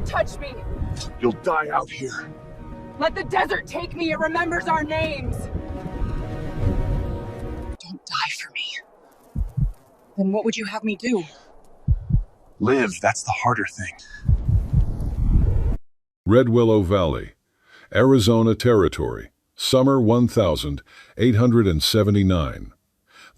touch me! You'll die out here. Let the desert take me, it remembers our names! Don't die for me. Then what would you have me do? Live, that's the harder thing. Red Willow Valley, Arizona Territory, summer 1879.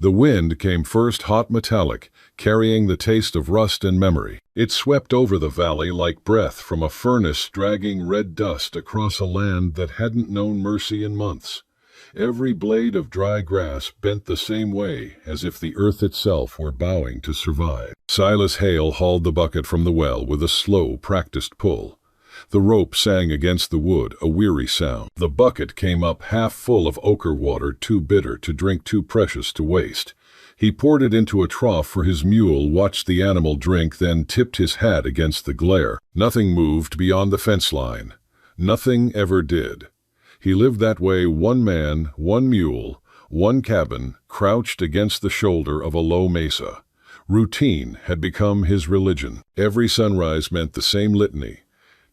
The wind came first hot metallic, carrying the taste of rust and memory. It swept over the valley like breath from a furnace, dragging red dust across a land that hadn't known mercy in months. Every blade of dry grass bent the same way, as if the earth itself were bowing to survive. Silas Hale hauled the bucket from the well with a slow, practiced pull. The rope sang against the wood, a weary sound. The bucket came up half full of ochre water, too bitter to drink, too precious to waste. He poured it into a trough for his mule, watched the animal drink, then tipped his hat against the glare. Nothing moved beyond the fence line. Nothing ever did. He lived that way, one man, one mule, one cabin, crouched against the shoulder of a low mesa. Routine had become his religion. Every sunrise meant the same litany.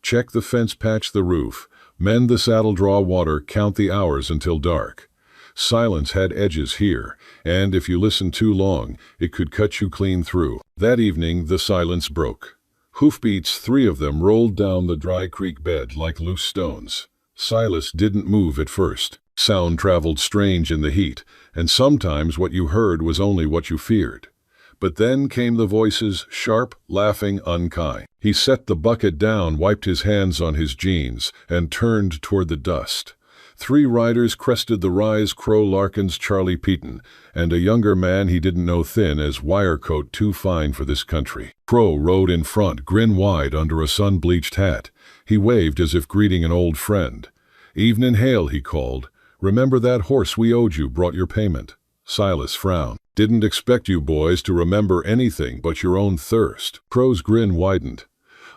Check the fence, patch the roof, mend the saddle, draw water, count the hours until dark. Silence had edges here, and if you listened too long, it could cut you clean through. That evening, the silence broke. Hoofbeats, 3 of them, rolled down the dry creek bed like loose stones. Silas didn't move at first. Sound traveled strange in the heat, and sometimes what you heard was only what you feared. But then came the voices, sharp, laughing, unkind. He set the bucket down, wiped his hands on his jeans, and turned toward the dust. 3 riders crested the rise, Crow Larkins, Charlie Peaton, and a younger man he didn't know, thin as wire coat, too fine for this country. Crow rode in front, grin wide under a sun-bleached hat. He waved as if greeting an old friend. "Evenin' Hale," he called. "Remember that horse we owed you brought your payment?" Silas frowned. "Didn't expect you boys to remember anything but your own thirst." Crow's grin widened.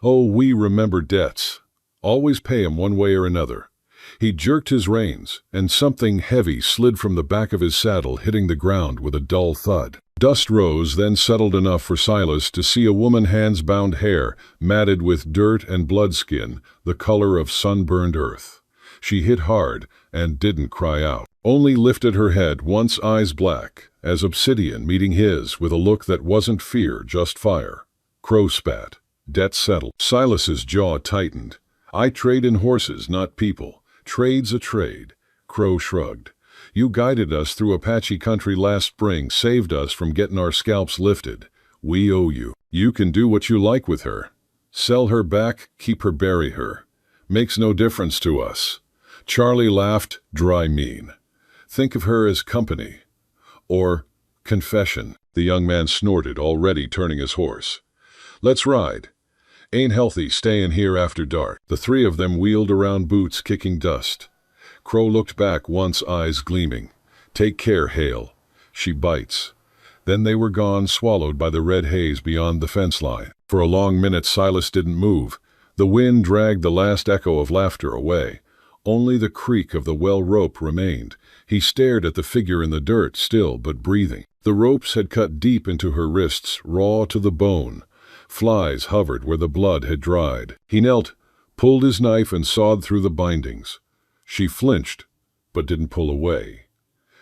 "Oh, we remember debts. Always pay 'em one way or another." He jerked his reins, and something heavy slid from the back of his saddle, hitting the ground with a dull thud. Dust rose, then settled enough for Silas to see a woman, hands-bound hair, matted with dirt and bloodskin, the color of sunburned earth. She hit hard and didn't cry out, only lifted her head once, eyes black as obsidian meeting his, with a look that wasn't fear, just fire. Crow spat. "Debt settled." Silas's jaw tightened. "I trade in horses, not people. Trade's a trade." Crow shrugged. "You guided us through Apache country last spring, saved us from getting our scalps lifted. We owe you. You can do what you like with her. Sell her back, keep her, bury her. Makes no difference to us." Charlie laughed, dry mean. "Think of her as company. Or confession." The young man snorted, already turning his horse. "Let's ride. Ain't healthy staying here after dark." The 3 of them wheeled around, boots kicking dust. Crow looked back once, eyes gleaming. "Take care, Hale. She bites." Then they were gone, swallowed by the red haze beyond the fence line. For a long minute Silas didn't move. The wind dragged the last echo of laughter away. Only the creak of the well rope remained. He stared at the figure in the dirt, still but breathing. The ropes had cut deep into her wrists, raw to the bone. Flies hovered where the blood had dried. He knelt, pulled his knife, and sawed through the bindings. She flinched, but didn't pull away.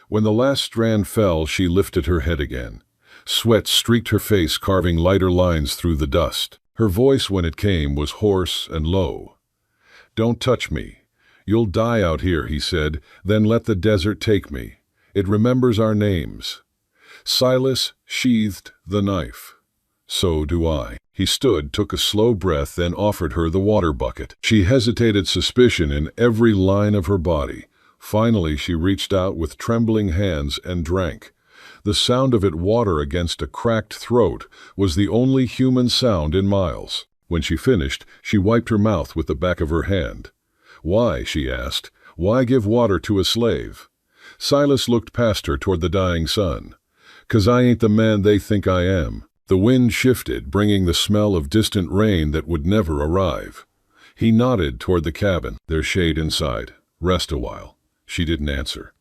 When the last strand fell, she lifted her head again. Sweat streaked her face, carving lighter lines through the dust. Her voice, when it came, was hoarse and low. "Don't touch me. You'll die out here," he said. "Then let the desert take me. It remembers our names." Silas sheathed the knife. "So do I." He stood, took a slow breath, then offered her the water bucket. She hesitated, suspicion in every line of her body. Finally, she reached out with trembling hands and drank. The sound of it, water against a cracked throat, was the only human sound in miles. When she finished, she wiped her mouth with the back of her hand. "Why?" she asked. "Why give water to a slave?" Silas looked past her toward the dying sun. "'Cause I ain't the man they think I am." The wind shifted, bringing the smell of distant rain that would never arrive. He nodded toward the cabin. "There's shade inside. Rest a while." She didn't answer.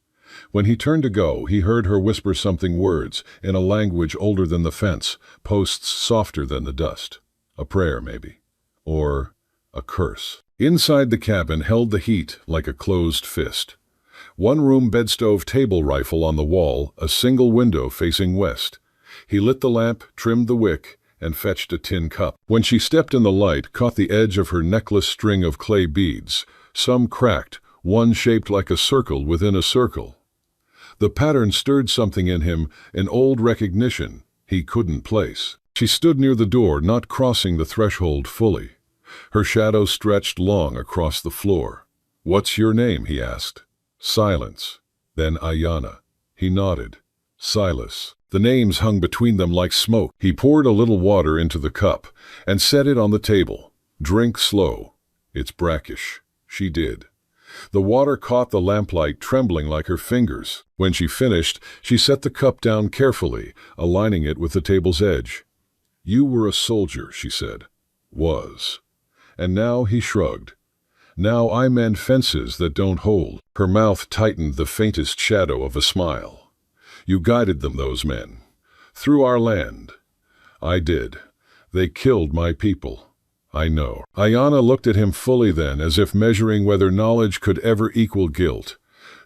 When he turned to go, he heard her whisper something, words in a language older than the fence, posts softer than the dust. A prayer, maybe. Or a curse. Inside the cabin held the heat like a closed fist. One-room bedstove table rifle on the wall, a single window facing west. He lit the lamp, trimmed the wick, and fetched a tin cup. When she stepped in the light, caught the edge of her necklace string of clay beads, some cracked, one shaped like a circle within a circle. The pattern stirred something in him, an old recognition he couldn't place. She stood near the door, not crossing the threshold fully. Her shadow stretched long across the floor. "What's your name?" he asked. Silence. Then Ayanna. He nodded. Silas. The names hung between them like smoke. He poured a little water into the cup and set it on the table. "Drink slow. It's brackish." She did. The water caught the lamplight, trembling like her fingers. When she finished, she set the cup down carefully, aligning it with the table's edge. "You were a soldier," she said. "Was. And now," he shrugged. "Now I mend fences that don't hold." Her mouth tightened the faintest shadow of a smile. "You guided them, those men, through our land." "I did. They killed my people." "I know." Ayanna looked at him fully then, as if measuring whether knowledge could ever equal guilt.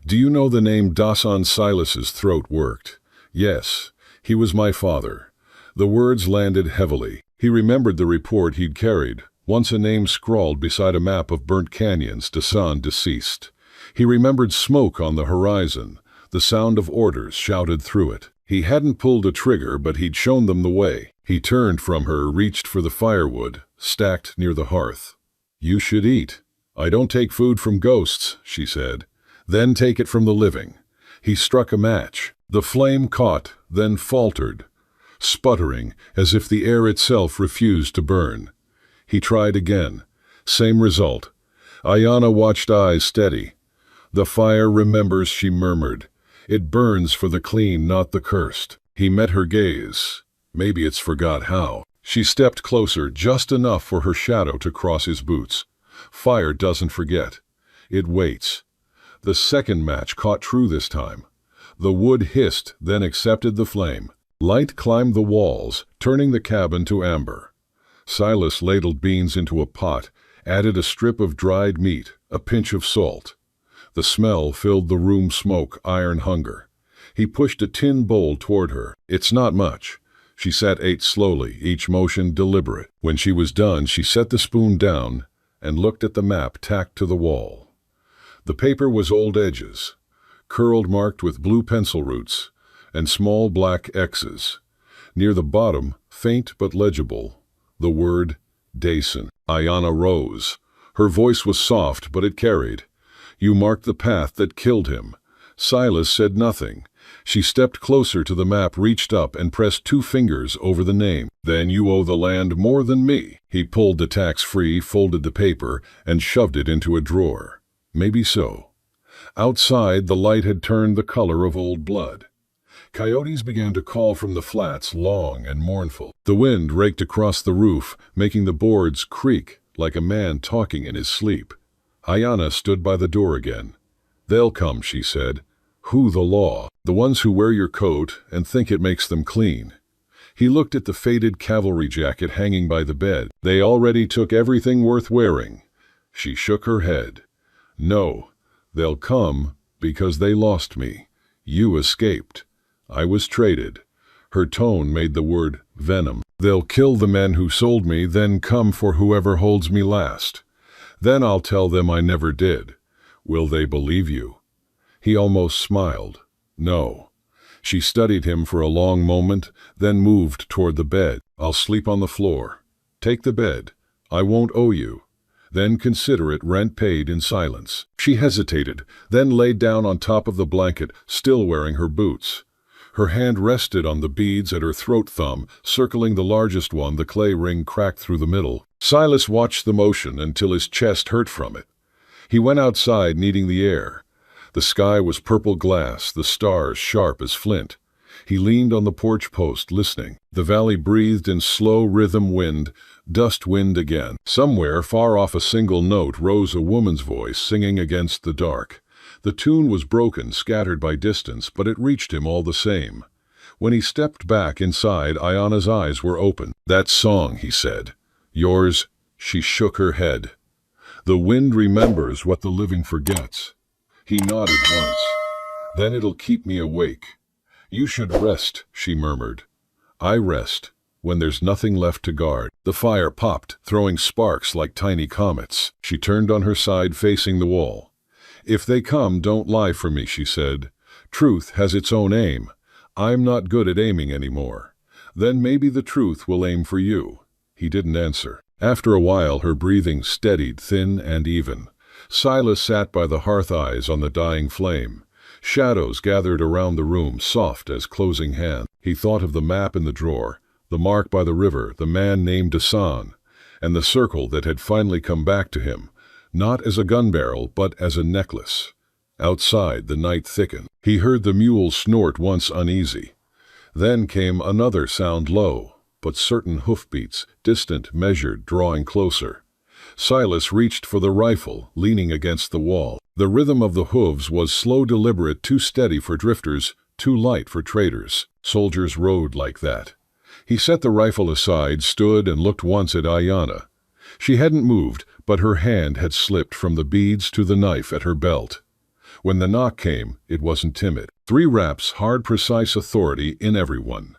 "Do you know the name Dasan?" Silas's throat worked. "Yes. He was my father." The words landed heavily. He remembered the report he'd carried, once a name scrawled beside a map of burnt canyons, Dasan deceased. He remembered smoke on the horizon, the sound of orders shouted through it. He hadn't pulled a trigger, but he'd shown them the way. He turned from her, reached for the firewood, stacked near the hearth. "You should eat." "I don't take food from ghosts," she said. "Then take it from the living." He struck a match. The flame caught, then faltered, sputtering as if the air itself refused to burn. He tried again. Same result. Ayanna watched, eyes steady. "The fire remembers," she murmured. "It burns for the clean, not the cursed." He met her gaze. "Maybe it's forgot how." She stepped closer, just enough for her shadow to cross his boots. "Fire doesn't forget. It waits." The second match caught true this time. The wood hissed, then accepted the flame. Light climbed the walls, turning the cabin to amber. Silas ladled beans into a pot, added a strip of dried meat, a pinch of salt. The smell filled the room, smoke, iron hunger. He pushed a tin bowl toward her. "It's not much." She ate slowly, each motion deliberate. When she was done, she set the spoon down and looked at the map tacked to the wall. The paper was old edges, curled, marked with blue pencil roots, and small black X's. Near the bottom, faint but legible, the word Dasan. Ayanna rose. Her voice was soft, but it carried. "You marked the path that killed him." Silas said nothing. She stepped closer to the map, reached up and pressed 2 fingers over the name. "Then you owe the land more than me." He pulled the tax free, folded the paper, and shoved it into a drawer. Maybe so. Outside, the light had turned the color of old blood. Coyotes began to call from the flats, long and mournful. The wind raked across the roof, making the boards creak like a man talking in his sleep. Ayanna stood by the door again. "They'll come," she said. "Who? The law? The ones who wear your coat and think it makes them clean." He looked at the faded cavalry jacket hanging by the bed. "They already took everything worth wearing." She shook her head. "No, they'll come because they lost me. You escaped. I was traded." Her tone made the word venom. "They'll kill the men who sold me, then come for whoever holds me last. Then I'll tell them I never did. Will they believe you?" He almost smiled. "No." She studied him for a long moment, then moved toward the bed. "I'll sleep on the floor. Take the bed. I won't owe you. Then consider it rent paid in silence." She hesitated, then laid down on top of the blanket, still wearing her boots. Her hand rested on the beads at her throat thumb, circling the largest one, the clay ring cracked through the middle. Silas watched the motion until his chest hurt from it. He went outside, needing the air. The sky was purple glass, the stars sharp as flint. He leaned on the porch post, listening. The valley breathed in slow rhythm wind, dust wind again. Somewhere, far off, a single note rose, a woman's voice singing against the dark. The tune was broken, scattered by distance, but it reached him all the same. When he stepped back inside, Ayanna's eyes were open. "That song," he said. "Yours?" She shook her head. The wind remembers what the living forgets. He nodded once. Then it'll keep me awake. You should rest, she murmured. I rest when there's nothing left to guard. The fire popped, throwing sparks like tiny comets. She turned on her side, facing the wall. If they come, don't lie for me, she said. Truth has its own aim. I'm not good at aiming anymore. Then maybe the truth will aim for you. He didn't answer. After a while, her breathing steadied, thin and even. Silas sat by the hearth, eyes on the dying flame. Shadows gathered around the room, soft as closing hands. He thought of the map in the drawer, the mark by the river, the man named Hassan, and the circle that had finally come back to him, not as a gun barrel, but as a necklace. Outside, the night thickened. He heard the mule snort once, uneasy. Then came another sound, low, but certain hoofbeats, distant, measured, drawing closer. Silas reached for the rifle, leaning against the wall. The rhythm of the hooves was slow, deliberate, too steady for drifters, too light for traders. Soldiers rode like that. He set the rifle aside, stood and looked once at Ayanna. She hadn't moved, but her hand had slipped from the beads to the knife at her belt. When the knock came, it wasn't timid. 3 raps, hard, precise authority in everyone.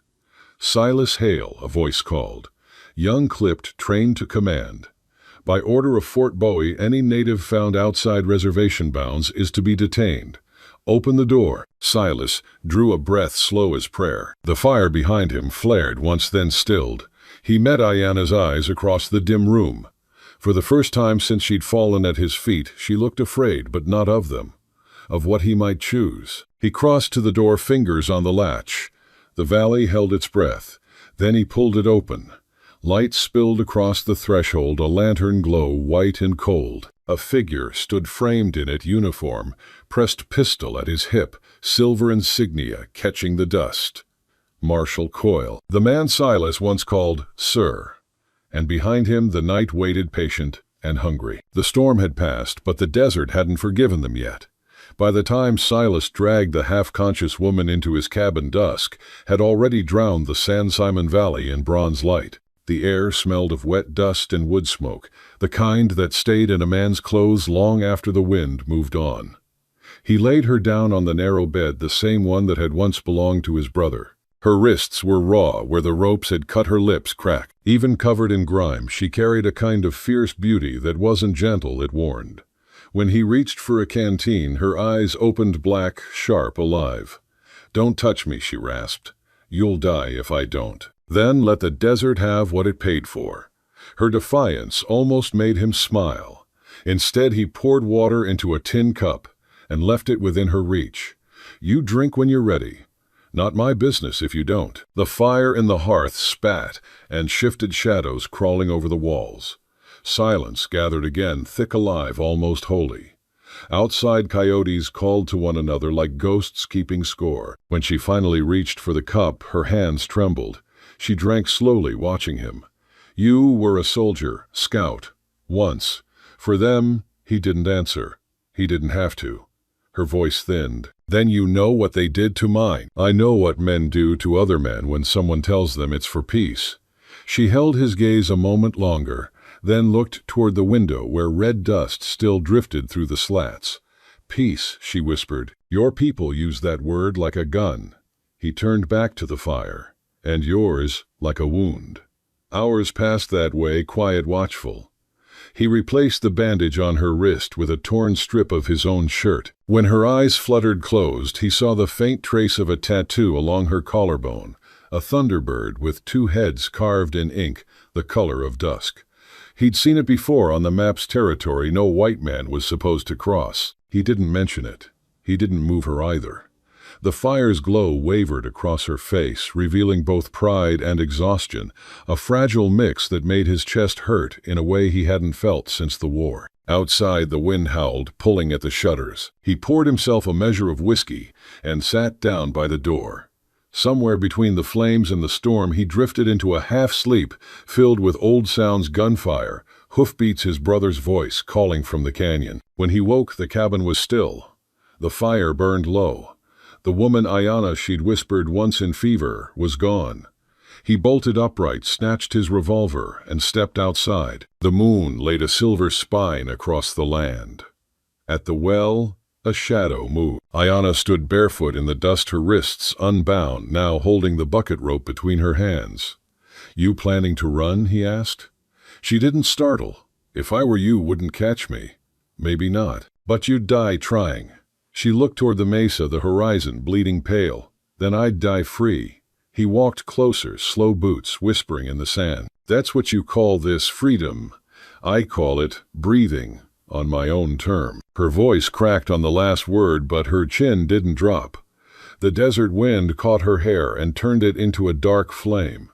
Silas Hale, a voice called. Young, clipped, trained to command. By order of Fort Bowie, any native found outside reservation bounds is to be detained. Open the door. Silas drew a breath slow as prayer. The fire behind him flared once, then stilled. He met Ayanna's eyes across the dim room. For the first time since she'd fallen at his feet, she looked afraid, but not of them. Of what he might choose. He crossed to the door, fingers on the latch. The valley held its breath. Then he pulled it open. Light spilled across the threshold, a lantern glow, white and cold. A figure stood framed in it, uniform, pressed pistol at his hip, silver insignia catching the dust. Marshal Coyle, the man Silas once called Sir. And behind him the night waited, patient and hungry. The storm had passed, but the desert hadn't forgiven them yet. By the time Silas dragged the half-conscious woman into his cabin, dusk had already drowned the San Simon Valley in bronze light. The air smelled of wet dust and wood smoke, the kind that stayed in a man's clothes long after the wind moved on. He laid her down on the narrow bed, the same one that had once belonged to his brother. Her wrists were raw where the ropes had cut, her lips cracked. Even covered in grime, she carried a kind of fierce beauty that wasn't gentle, it warned. When he reached for a canteen, her eyes opened, black, sharp, alive. "Don't touch me," she rasped. "You'll die if I don't." Then let the desert have what it paid for. Her defiance almost made him smile. Instead, he poured water into a tin cup and left it within her reach. "You drink when you're ready. Not my business if you don't." The fire in the hearth spat and shifted, shadows crawling over the walls. Silence gathered again, thick, alive, almost holy. Outside, coyotes called to one another like ghosts keeping score. When she finally reached for the cup, her hands trembled. She drank slowly, watching him. "You were a soldier, scout, once. For them," he didn't answer. He didn't have to. Her voice thinned. "Then you know what they did to mine." "I know what men do to other men when someone tells them it's for peace." She held his gaze a moment longer, then looked toward the window where red dust still drifted through the slats. "Peace," she whispered. "Your people use that word like a gun." He turned back to the fire. "And yours, like a wound." Hours passed that way, quiet, watchful. He replaced the bandage on her wrist with a torn strip of his own shirt. When her eyes fluttered closed, he saw the faint trace of a tattoo along her collarbone, a thunderbird with 2 heads carved in ink, the color of dusk. He'd seen it before on the map's territory no white man was supposed to cross. He didn't mention it. He didn't move her either. The fire's glow wavered across her face, revealing both pride and exhaustion, a fragile mix that made his chest hurt in a way he hadn't felt since the war. Outside, the wind howled, pulling at the shutters. He poured himself a measure of whiskey and sat down by the door. Somewhere between the flames and the storm, he drifted into a half-sleep filled with old sounds, gunfire, hoofbeats, his brother's voice calling from the canyon. When he woke, the cabin was still. The fire burned low. The woman Ayanna she'd whispered once in fever was gone. He bolted upright, snatched his revolver, and stepped outside. The moon laid a silver spine across the land. At the well, a shadow moved. Ayana stood barefoot in the dust, her wrists unbound, now holding the bucket rope between her hands. "You planning to run?" he asked. She didn't startle. "If I were you, wouldn't catch me." "Maybe not. But you'd die trying." She looked toward the mesa, the horizon, bleeding pale. "Then I'd die free." He walked closer, slow boots, whispering in the sand. "That's what you call this, freedom. I call it breathing, on my own term." Her voice cracked on the last word, but her chin didn't drop. The desert wind caught her hair and turned it into a dark flame.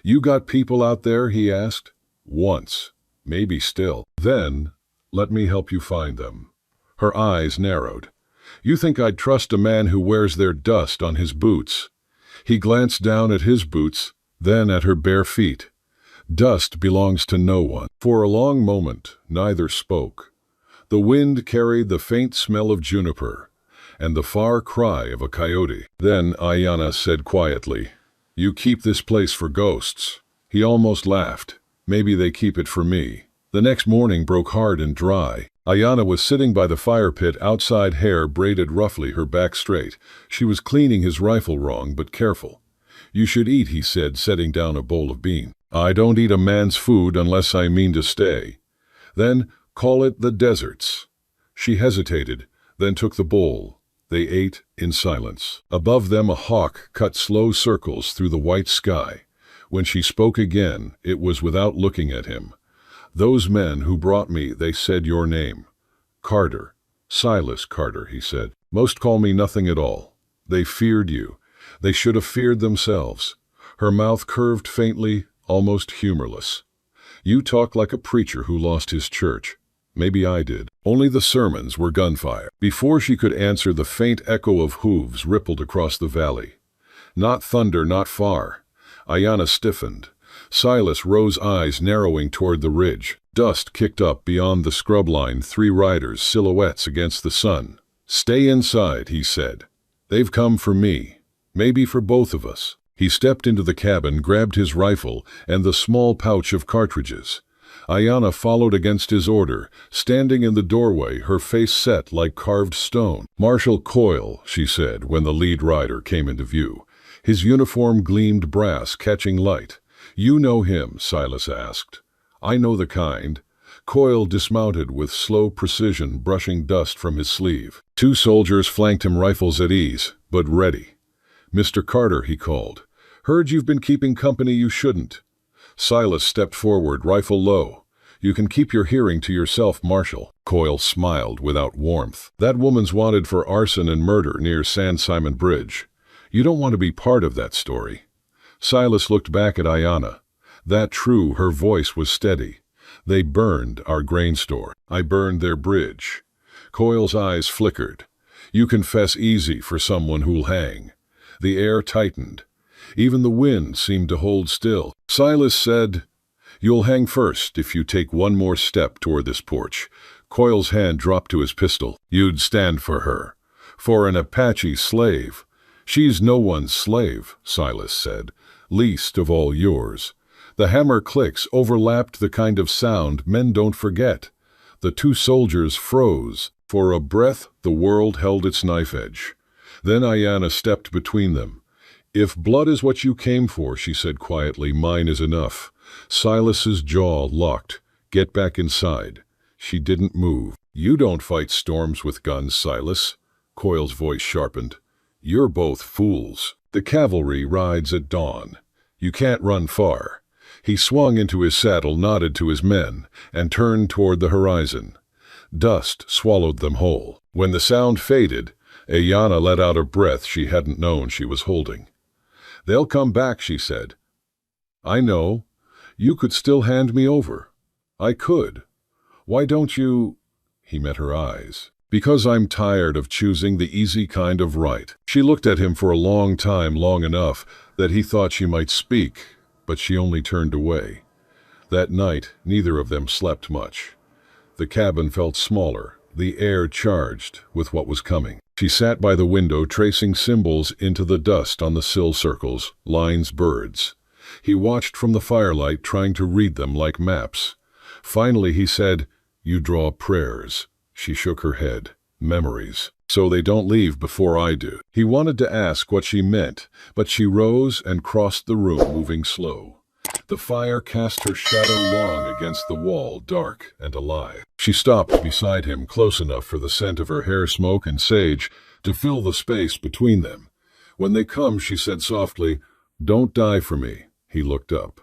"You got people out there?" he asked. "Once. Maybe still." "Then, let me help you find them." Her eyes narrowed. "You think I'd trust a man who wears their dust on his boots?" He glanced down at his boots, then at her bare feet. "Dust belongs to no one." For a long moment, neither spoke. The wind carried the faint smell of juniper and the far cry of a coyote. Then Ayana said quietly, "You keep this place for ghosts." He almost laughed. "Maybe they keep it for me." The next morning broke hard and dry. Ayana was sitting by the fire pit outside, hair braided roughly, her back straight. She was cleaning his rifle, wrong but careful. "You should eat," he said, setting down a bowl of beans. "I don't eat a man's food unless I mean to stay." "Then call it the desert's." She hesitated, then took the bowl. They ate in silence. Above them a hawk cut slow circles through the white sky. When she spoke again, it was without looking at him. "Those men who brought me, they said your name." "Carter. Silas Carter," he said. "Most call me nothing at all. They feared you. They should have feared themselves." Her mouth curved faintly, almost humorless. "You talk like a preacher who lost his church." "Maybe I did." Only the sermons were gunfire. Before she could answer, the faint echo of hooves rippled across the valley. Not thunder, not far. Ayana stiffened. Silas rose, eyes narrowing toward the ridge. Dust kicked up beyond the scrub line, 3 riders, silhouettes against the sun. "Stay inside," he said. "They've come for me. Maybe for both of us." He stepped into the cabin, grabbed his rifle and the small pouch of cartridges. Ayana followed against his order, standing in the doorway, her face set like carved stone. "Marshal Coyle," she said when the lead rider came into view. His uniform gleamed brass, catching light. "You know him?" Silas asked. "I know the kind." Coyle dismounted with slow precision, brushing dust from his sleeve. 2 soldiers flanked him, rifles at ease, but ready. "Mr. Carter," he called. "Heard you've been keeping company you shouldn't." Silas stepped forward, rifle low. "You can keep your hearing to yourself, Marshal." Coyle smiled without warmth. "That woman's wanted for arson and murder near San Simon Bridge. You don't want to be part of that story." Silas looked back at Ayana. "That true?" Her voice was steady. "They burned our grain store. I burned their bridge." Coyle's eyes flickered. "You confess easy for someone who'll hang." The air tightened. Even the wind seemed to hold still. Silas said, "You'll hang first if you take one more step toward this porch." Coyle's hand dropped to his pistol. "You'd stand for her. For an Apache slave." "She's no one's slave," Silas said. "Least of all yours." The hammer clicks overlapped, the kind of sound men don't forget. The 2 soldiers froze. For a breath, the world held its knife edge. Then Ayana stepped between them. "If blood is what you came for," she said quietly, "mine is enough." Silas's jaw locked. "Get back inside." She didn't move. "You don't fight storms with guns, Silas." Coyle's voice sharpened. "You're both fools. The cavalry rides at dawn. You can't run far." He swung into his saddle, nodded to his men, and turned toward the horizon. Dust swallowed them whole. When the sound faded, Ayana let out a breath she hadn't known she was holding. "They'll come back," she said. "I know. You could still hand me over." "I could. Why don't you—" He met her eyes. "Because I'm tired of choosing the easy kind of right." She looked at him for a long time, long enough that he thought she might speak, but she only turned away. That night, neither of them slept much. The cabin felt smaller, the air charged with what was coming. She sat by the window, tracing symbols into the dust on the sill circles, lines, birds. He watched from the firelight, trying to read them like maps. Finally he said, "You draw prayers." She shook her head. "Memories. So they don't leave before I do." He wanted to ask what she meant, but she rose and crossed the room, moving slow. The fire cast her shadow long against the wall, dark and alive. She stopped beside him, close enough for the scent of her hair smoke and sage to fill the space between them. "When they come," she said softly, "don't die for me." He looked up.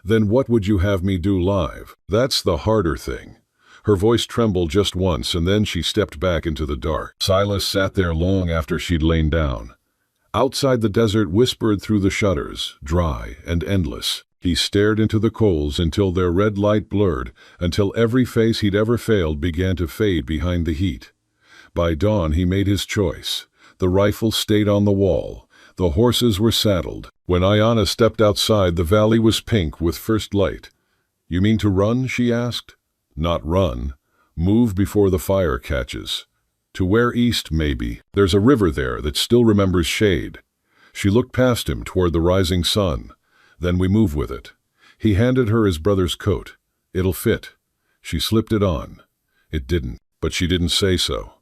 "Then what would you have me do live?" "That's the harder thing." Her voice trembled just once, and then she stepped back into the dark. Silas sat there long after she'd lain down. Outside, the desert whispered through the shutters, dry and endless. He stared into the coals until their red light blurred, until every face he'd ever failed began to fade behind the heat. By dawn he made his choice. The rifle stayed on the wall. The horses were saddled. When Ayanna stepped outside, the valley was pink with first light. "You mean to run?" she asked. "Not run. Move before the fire catches. To where east, maybe. There's a river there that still remembers shade." She looked past him toward the rising sun. "Then we move with it." He handed her his brother's coat. "It'll fit." She slipped it on. It didn't, but she didn't say so.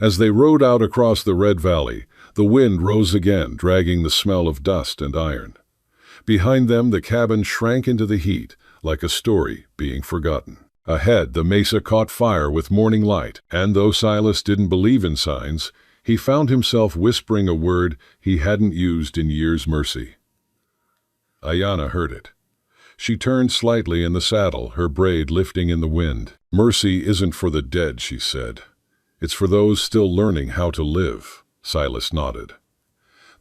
As they rode out across the red valley, the wind rose again, dragging the smell of dust and iron. Behind them, the cabin shrank into the heat, like a story being forgotten. Ahead, the mesa caught fire with morning light, and though Silas didn't believe in signs, he found himself whispering a word he hadn't used in years: mercy. Ayanna heard it. She turned slightly in the saddle, her braid lifting in the wind. "Mercy isn't for the dead," she said. "It's for those still learning how to live." Silas nodded.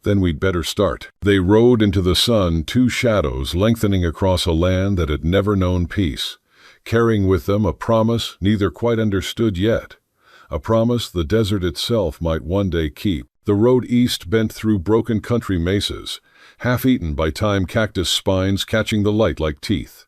"Then we'd better start." They rode into the sun, two shadows lengthening across a land that had never known peace, carrying with them a promise neither quite understood yet, a promise the desert itself might one day keep. The road east bent through broken country mesas, half-eaten by time cactus spines catching the light like teeth.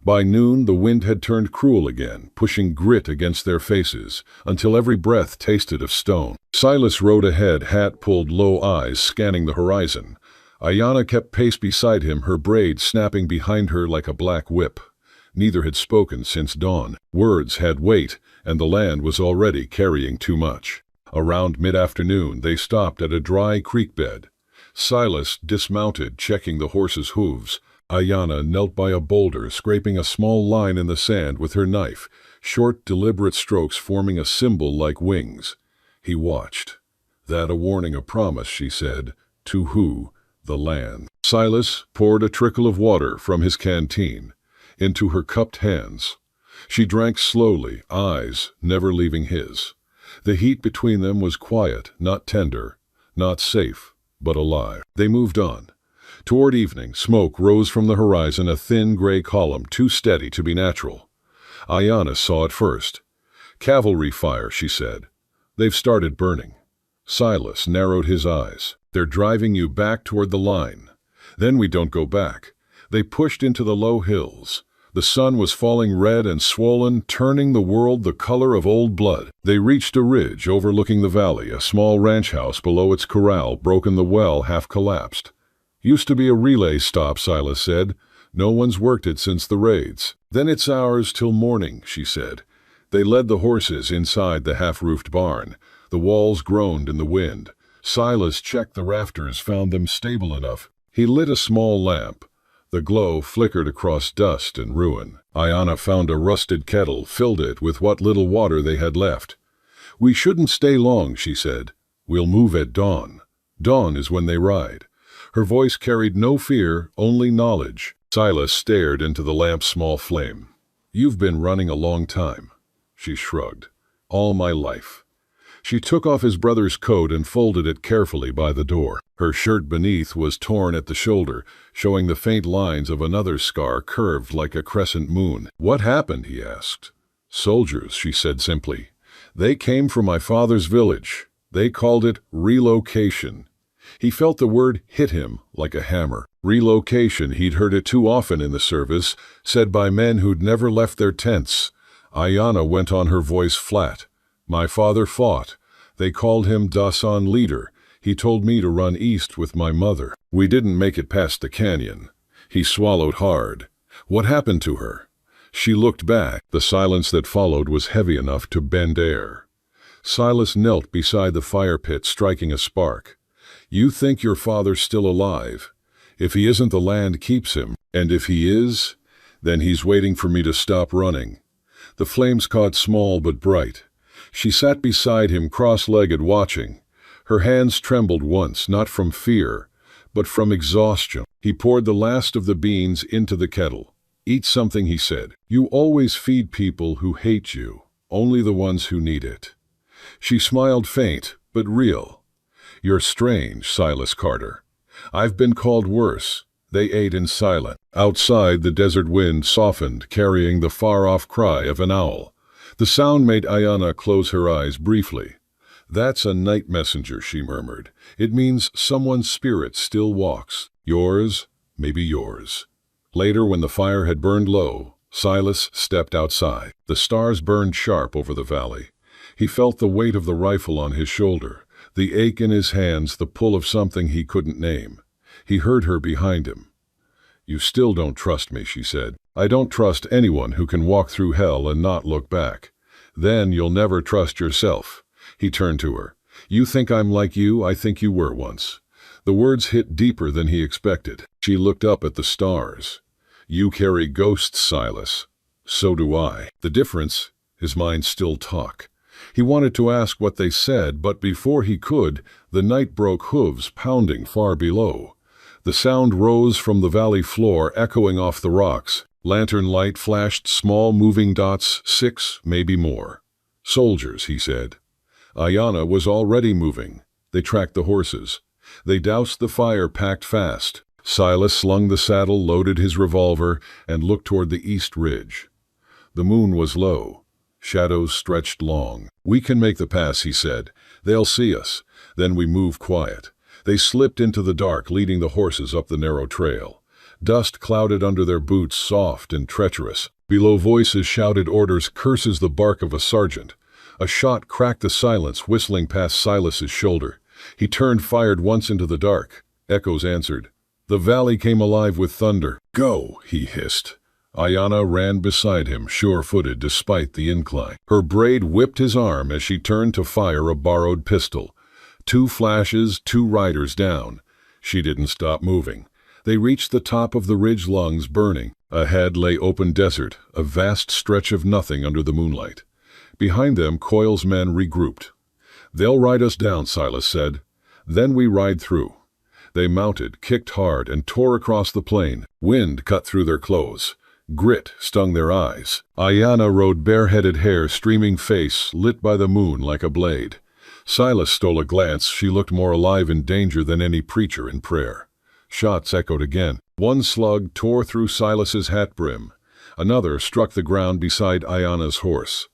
By noon, the wind had turned cruel again, pushing grit against their faces, until every breath tasted of stone. Silas rode ahead, hat pulled low, eyes scanning the horizon. Ayanna kept pace beside him, her braid snapping behind her like a black whip. Neither had spoken since dawn. Words had weight, and the land was already carrying too much. Around mid-afternoon, they stopped at a dry creek bed. Silas dismounted, checking the horse's hooves. Ayanna knelt by a boulder, scraping a small line in the sand with her knife, short, deliberate strokes forming a symbol like wings. He watched. "That a warning, a promise," she said. "To who?" "The land." Silas poured a trickle of water from his canteen into her cupped hands. She drank slowly, eyes never leaving his. The heat between them was quiet, not tender, not safe, but alive. They moved on. Toward evening, smoke rose from the horizon, a thin gray column, too steady to be natural. Ayanna saw it first. "Cavalry fire," she said. "They've started burning." Silas narrowed his eyes. "They're driving you back toward the line." "Then we don't go back." They pushed into the low hills. The sun was falling red and swollen, turning the world the color of old blood. They reached a ridge overlooking the valley, a small ranch house below its corral, broken, the well half collapsed. "Used to be a relay stop," Silas said. "No one's worked it since the raids." "Then it's ours till morning," she said. They led the horses inside the half-roofed barn. The walls groaned in the wind. Silas checked the rafters, found them stable enough. He lit a small lamp. The glow flickered across dust and ruin. Ayanna found a rusted kettle, filled it with what little water they had left. "We shouldn't stay long," she said. "We'll move at dawn. Dawn is when they ride." Her voice carried no fear, only knowledge. Silas stared into the lamp's small flame. "You've been running a long time." She shrugged. "All my life." She took off his brother's coat and folded it carefully by the door. Her shirt beneath was torn at the shoulder, showing the faint lines of another scar curved like a crescent moon. "What happened?" he asked. "Soldiers," she said simply. "They came from my father's village. They called it relocation." He felt the word hit him like a hammer. Relocation, he'd heard it too often in the service, said by men who'd never left their tents. Ayanna went on, her voice flat. "My father fought. They called him Dasan leader. He told me to run east with my mother. We didn't make it past the canyon." He swallowed hard. What happened to her? She looked back. The silence that followed was heavy enough to bend air. Silas knelt beside the fire pit, striking a spark. You think your father's still alive. If he isn't, the land keeps him. And if he is, then he's waiting for me to stop running. The flames caught small but bright. She sat beside him, cross-legged, watching. Her hands trembled once, not from fear, but from exhaustion. He poured the last of the beans into the kettle. Eat something, he said. You always feed people who hate you, only the ones who need it. She smiled, faint but real. You're strange, Silas Carter. I've been called worse. They ate in silence. Outside, the desert wind softened, carrying the far-off cry of an owl. The sound made Ayanna close her eyes briefly. That's a night messenger, she murmured. It means someone's spirit still walks. Yours, maybe yours. Later, when the fire had burned low, Silas stepped outside. The stars burned sharp over the valley. He felt the weight of the rifle on his shoulder, the ache in his hands, the pull of something he couldn't name. He heard her behind him. You still don't trust me, she said. I don't trust anyone who can walk through hell and not look back. Then you'll never trust yourself. He turned to her. You think I'm like you? I think you were once. The words hit deeper than he expected. She looked up at the stars. You carry ghosts, Silas. So do I. The difference, his mind still talked. He wanted to ask what they said, but before he could, the night broke, hooves pounding far below. The sound rose from the valley floor, echoing off the rocks. Lantern light flashed small moving dots, 6, maybe more. Soldiers, he said. Ayanna was already moving. They tracked the horses. They doused the fire, packed fast. Silas slung the saddle, loaded his revolver, and looked toward the east ridge. The moon was low. Shadows stretched long. We can make the pass, he said. They'll see us. Then we move quiet. They slipped into the dark, leading the horses up the narrow trail. Dust clouded under their boots, soft and treacherous. Below, voices shouted orders, curses, the bark of a sergeant. A shot cracked the silence, whistling past Silas's shoulder. He turned, fired once into the dark. Echoes answered. The valley came alive with thunder. Go, he hissed. Ayanna ran beside him, sure-footed despite the incline. Her braid whipped his arm as she turned to fire a borrowed pistol. 2 flashes, 2 riders down. She didn't stop moving. They reached the top of the ridge, lungs burning. Ahead lay open desert, a vast stretch of nothing under the moonlight. Behind them, Coyle's men regrouped. They'll ride us down, Silas said. Then we ride through. They mounted, kicked hard, and tore across the plain. Wind cut through their clothes. Grit stung their eyes. Ayanna rode bareheaded, hair streaming, face lit by the moon like a blade. Silas stole a glance. She looked more alive in danger than any preacher in prayer. Shots echoed again. One slug tore through Silas's hat brim. Another struck the ground beside Ayanna's horse.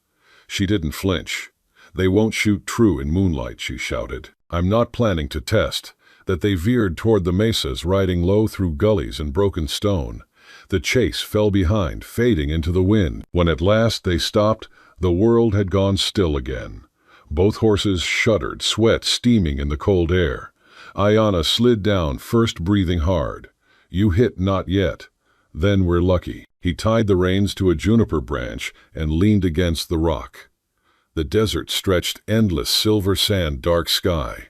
She didn't flinch. They won't shoot true in moonlight, she shouted. I'm not planning to test. That they veered toward the mesas, riding low through gullies and broken stone. The chase fell behind, fading into the wind. When at last they stopped, the world had gone still again. Both horses shuddered, sweat steaming in the cold air. Ayanna slid down, first breathing hard. You hit, not yet. Then we're lucky. He tied the reins to a juniper branch and leaned against the rock. The desert stretched, endless silver sand, dark sky.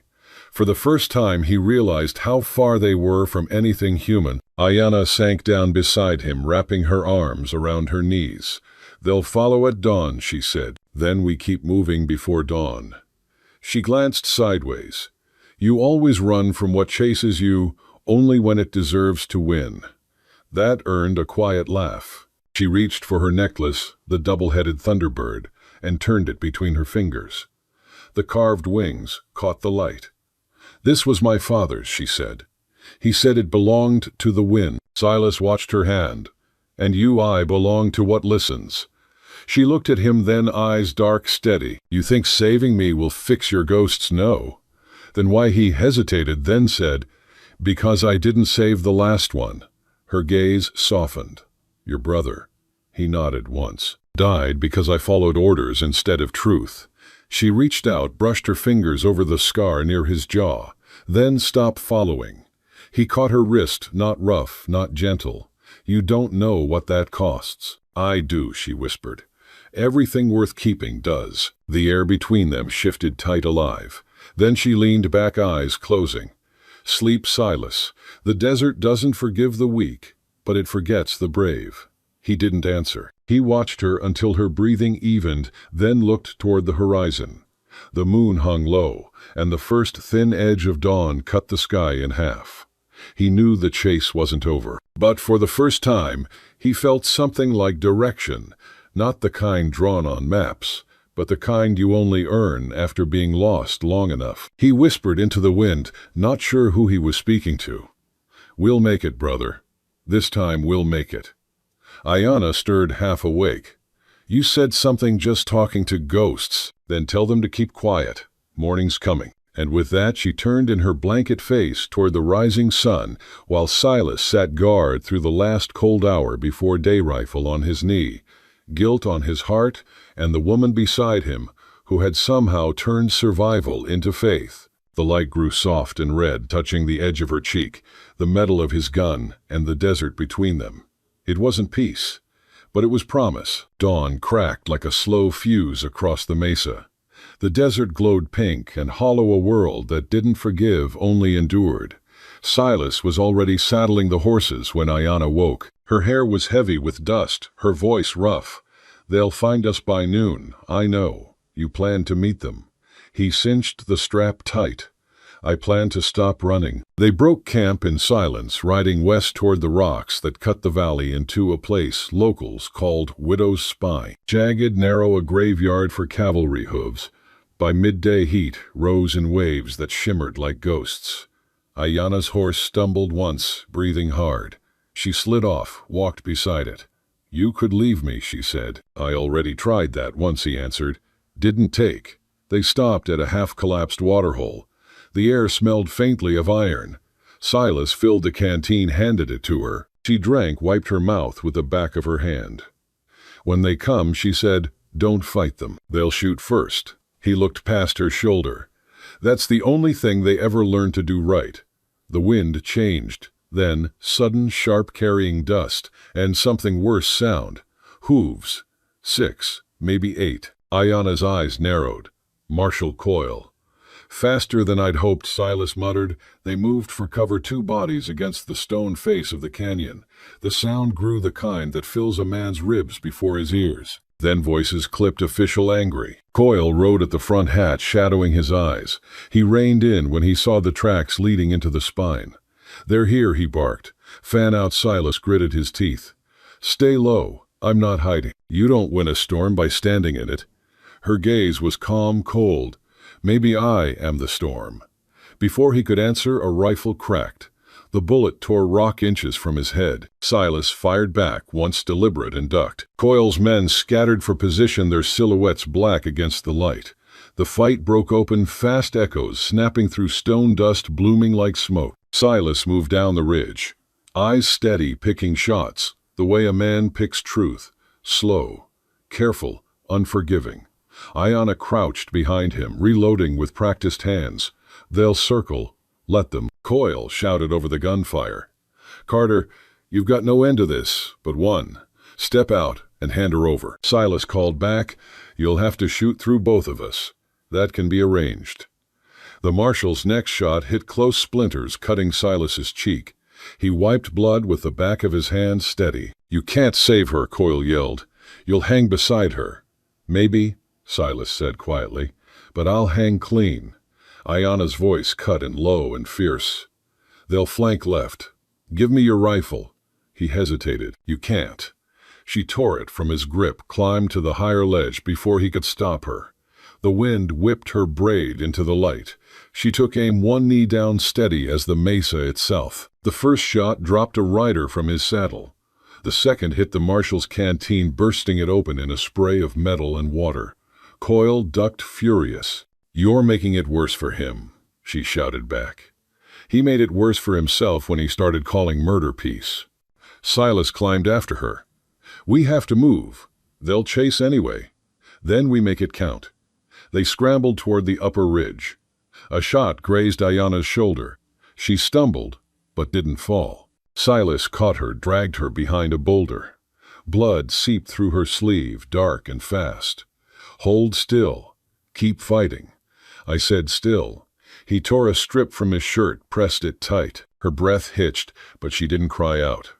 For the first time he realized how far they were from anything human. Ayanna sank down beside him, wrapping her arms around her knees. They'll follow at dawn, she said. Then we keep moving before dawn. She glanced sideways. You always run from what chases you, only when it deserves to win. That earned a quiet laugh. She reached for her necklace, the double-headed thunderbird, and turned it between her fingers. The carved wings caught the light. This was my father's, she said. He said it belonged to the wind. Silas watched her hand. And I belong to what listens. She looked at him, then eyes dark, steady. You think saving me will fix your ghosts? No. Then why? He hesitated, then said, because I didn't save the last one. Her gaze softened. Your brother. He nodded once. Died because I followed orders instead of truth. She reached out, brushed her fingers over the scar near his jaw, then stopped following. He caught her wrist, not rough, not gentle. "You don't know what that costs." "I do," she whispered. "Everything worth keeping does." The air between them shifted tight alive. Then she leaned back, eyes closing. "Sleep, Silas. The desert doesn't forgive the weak, but it forgets the brave." He didn't answer. He watched her until her breathing evened, then looked toward the horizon. The moon hung low, and the first thin edge of dawn cut the sky in half. He knew the chase wasn't over, but for the first time, he felt something like direction, not the kind drawn on maps, but the kind you only earn after being lost long enough. He whispered into the wind, not sure who he was speaking to. "We'll make it, brother. This time we'll make it." Ayanna stirred half awake. "You said something just talking to ghosts. Then tell them to keep quiet. Morning's coming." And with that she turned in her blanket face toward the rising sun, while Silas sat guard through the last cold hour before day, rifle on his knee, guilt on his heart, and the woman beside him, who had somehow turned survival into faith. The light grew soft and red, touching the edge of her cheek, the metal of his gun, and the desert between them. It wasn't peace, but it was promise. Dawn cracked like a slow fuse across the mesa. The desert glowed pink and hollow, a world that didn't forgive, only endured. Silas was already saddling the horses when Ayanna woke. Her hair was heavy with dust, her voice rough. "They'll find us by noon, I know. You plan to meet them." He cinched the strap tight. "I plan to stop running." They broke camp in silence, riding west toward the rocks that cut the valley into a place locals called Widow's Spine. Jagged, narrow, a graveyard for cavalry hooves. By midday heat rose in waves that shimmered like ghosts. Ayanna's horse stumbled once, breathing hard. She slid off, walked beside it. "You could leave me," she said. "I already tried that once," he answered. "Didn't take." They stopped at a half-collapsed waterhole. The air smelled faintly of iron. Silas filled the canteen, handed it to her. She drank, wiped her mouth with the back of her hand. "When they come," she said, "don't fight them. They'll shoot first." He looked past her shoulder. "That's the only thing they ever learned to do right." The wind changed. Then, sudden, sharp carrying dust, and something worse sound. Hooves. 6, maybe 8. Ayanna's eyes narrowed. Marshal Coyle. "Faster than I'd hoped," Silas muttered. They moved for cover, 2 bodies against the stone face of the canyon. The sound grew, the kind that fills a man's ribs before his ears. Then voices clipped, official, angry. Coyle rode at the front hatch, shadowing his eyes. He reined in when he saw the tracks leading into the spine. "They're here," he barked. "Fan out." Silas gritted his teeth. "Stay low. I'm not hiding." "You don't win a storm by standing in it." Her gaze was calm, cold. "Maybe I am the storm." Before he could answer, a rifle cracked. The bullet tore rock inches from his head. Silas fired back, once deliberate, and ducked. Coyle's men scattered for position, their silhouettes black against the light. The fight broke open, fast echoes snapping through stone dust, blooming like smoke. Silas moved down the ridge, eyes steady, picking shots, the way a man picks truth, slow, careful, unforgiving. Ayanna crouched behind him, reloading with practiced hands. "They'll circle. Let them." Coyle shouted over the gunfire. "Carter, you've got no end to this, but one. Step out and hand her over." Silas called back, "You'll have to shoot through both of us. That can be arranged." The marshal's next shot hit close splinters, cutting Silas's cheek. He wiped blood with the back of his hand, steady. "You can't save her," Coyle yelled. "You'll hang beside her." "Maybe," Silas said quietly, "but I'll hang clean." Ayanna's voice cut and low and fierce. "They'll flank left. Give me your rifle." He hesitated. "You can't." She tore it from his grip, climbed to the higher ledge before he could stop her. The wind whipped her braid into the light. She took aim, one knee down, steady as the mesa itself. The first shot dropped a rider from his saddle. The second hit the marshal's canteen, bursting it open in a spray of metal and water. Coyle ducked, furious. "You're making it worse for him," she shouted back. He made it worse for himself when he started calling murder peace. Silas climbed after her. "We have to move. They'll chase anyway. Then we make it count." They scrambled toward the upper ridge. A shot grazed Ayanna's shoulder. She stumbled, but didn't fall. Silas caught her, dragged her behind a boulder. Blood seeped through her sleeve, dark and fast. "Hold still. Keep fighting." I said still. He tore a strip from his shirt, pressed it tight. Her breath hitched, but she didn't cry out.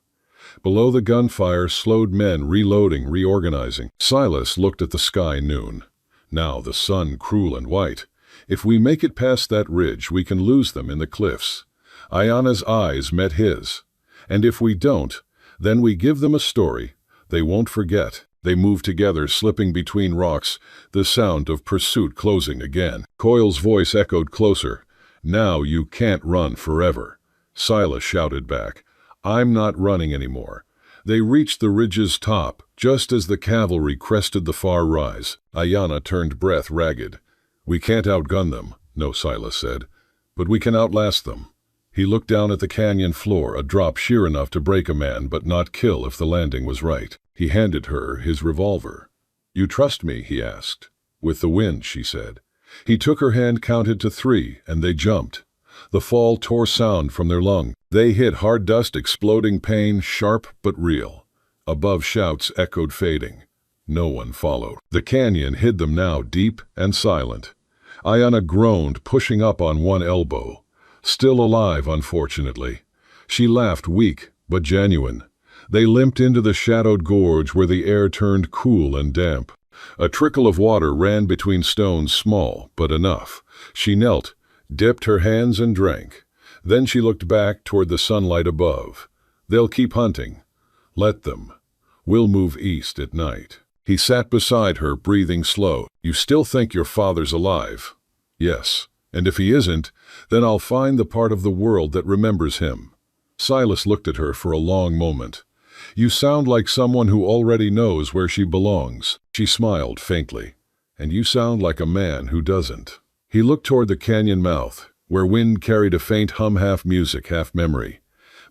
Below the gunfire slowed men reloading, reorganizing. Silas looked at the sky noon. Now the sun cruel and white. If we make it past that ridge, we can lose them in the cliffs. Ayana's eyes met his. And if we don't, then we give them a story they won't forget. They moved together, slipping between rocks, the sound of pursuit closing again. Coyle's voice echoed closer. "Now you can't run forever." Silas shouted back, "I'm not running anymore." They reached the ridge's top, just as the cavalry crested the far rise. Ayana turned, breath ragged. "We can't outgun them," no, Silas said, "but we can outlast them." He looked down at the canyon floor, a drop sheer enough to break a man but not kill if the landing was right. He handed her his revolver. "You trust me?" he asked. "With the wind," she said. He took her hand, counted to 3, and they jumped. The fall tore sound from their lung. They hit hard dust, exploding pain, sharp but real. Above, shouts echoed, fading. No one followed. The canyon hid them now, deep and silent. Ayana groaned, pushing up on one elbow. Still alive, unfortunately. She laughed, weak but genuine. They limped into the shadowed gorge where the air turned cool and damp. A trickle of water ran between stones, small but enough. She knelt, dipped her hands and drank. Then she looked back toward the sunlight above. "They'll keep hunting. Let them. We'll move east at night." He sat beside her, breathing slow. "You still think your father's alive?" "Yes. And if he isn't, then I'll find the part of the world that remembers him." Silas looked at her for a long moment. "You sound like someone who already knows where she belongs." She smiled faintly. "And you sound like a man who doesn't." He looked toward the canyon mouth, where wind carried a faint hum, half music, half memory.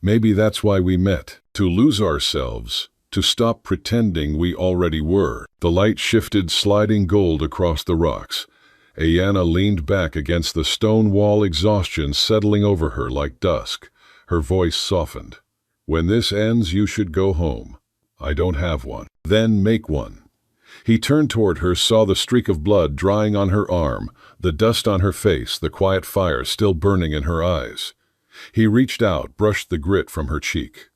"Maybe that's why we met. To lose ourselves. To stop pretending we already were." The light shifted, sliding gold across the rocks. Ayana leaned back against the stone wall, exhaustion settling over her like dusk. Her voice softened. "When this ends, you should go home. I don't have one." "Then make one." He turned toward her, saw the streak of blood drying on her arm, the dust on her face, the quiet fire still burning in her eyes. He reached out, brushed the grit from her cheek.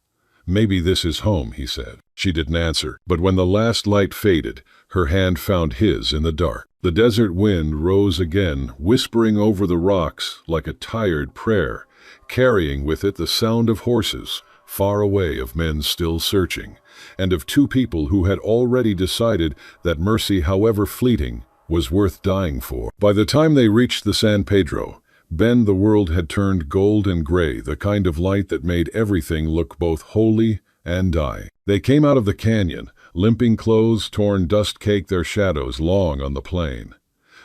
"Maybe this is home," he said. She didn't answer, but when the last light faded, her hand found his in the dark. The desert wind rose again, whispering over the rocks like a tired prayer, carrying with it the sound of horses, far away, of men still searching, and of two people who had already decided that mercy, however fleeting, was worth dying for. By the time they reached the San Pedro bend, the world had turned gold and gray, the kind of light that made everything look both holy and die. They came out of the canyon, limping clothes torn, dust caked their shadows long on the plain.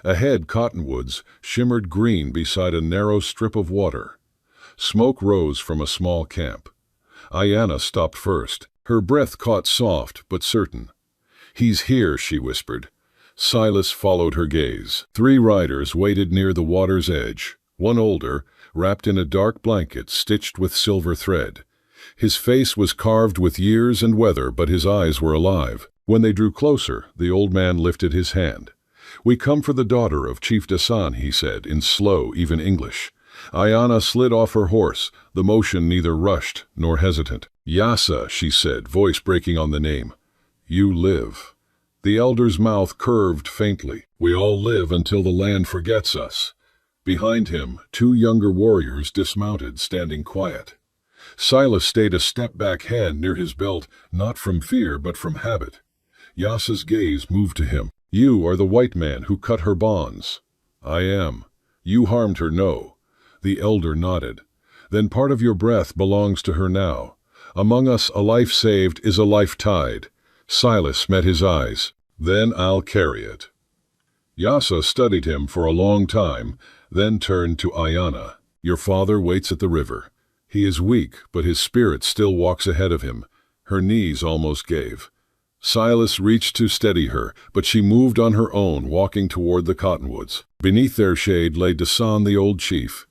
Ahead, cottonwoods shimmered green beside a narrow strip of water. Smoke rose from a small camp. Ayana stopped first. Her breath caught, soft but certain. "He's here," she whispered. Silas followed her gaze. 3 riders waited near the water's edge. One older, wrapped in a dark blanket stitched with silver thread. His face was carved with years and weather, but his eyes were alive. When they drew closer, the old man lifted his hand. "We come for the daughter of Chief Dasan," he said, in slow, even English. Ayana slid off her horse, the motion neither rushed nor hesitant. "Yasa," she said, voice breaking on the name. "You live." The elder's mouth curved faintly. "We all live until the land forgets us." Behind him, 2 younger warriors dismounted, standing quiet. Silas stayed a step back, hand near his belt, not from fear but from habit. Yasa's gaze moved to him. "You are the white man who cut her bonds." "I am." "You harmed her, no?" The elder nodded. "Then part of your breath belongs to her now. Among us, a life saved is a life tied." Silas met his eyes. "Then I'll carry it." Yasa studied him for a long time, then turned to Ayana. "Your father waits at the river. He is weak, but his spirit still walks ahead of him." Her knees almost gave. Silas reached to steady her, but she moved on her own, walking toward the cottonwoods. Beneath their shade lay Dasan, the old chief,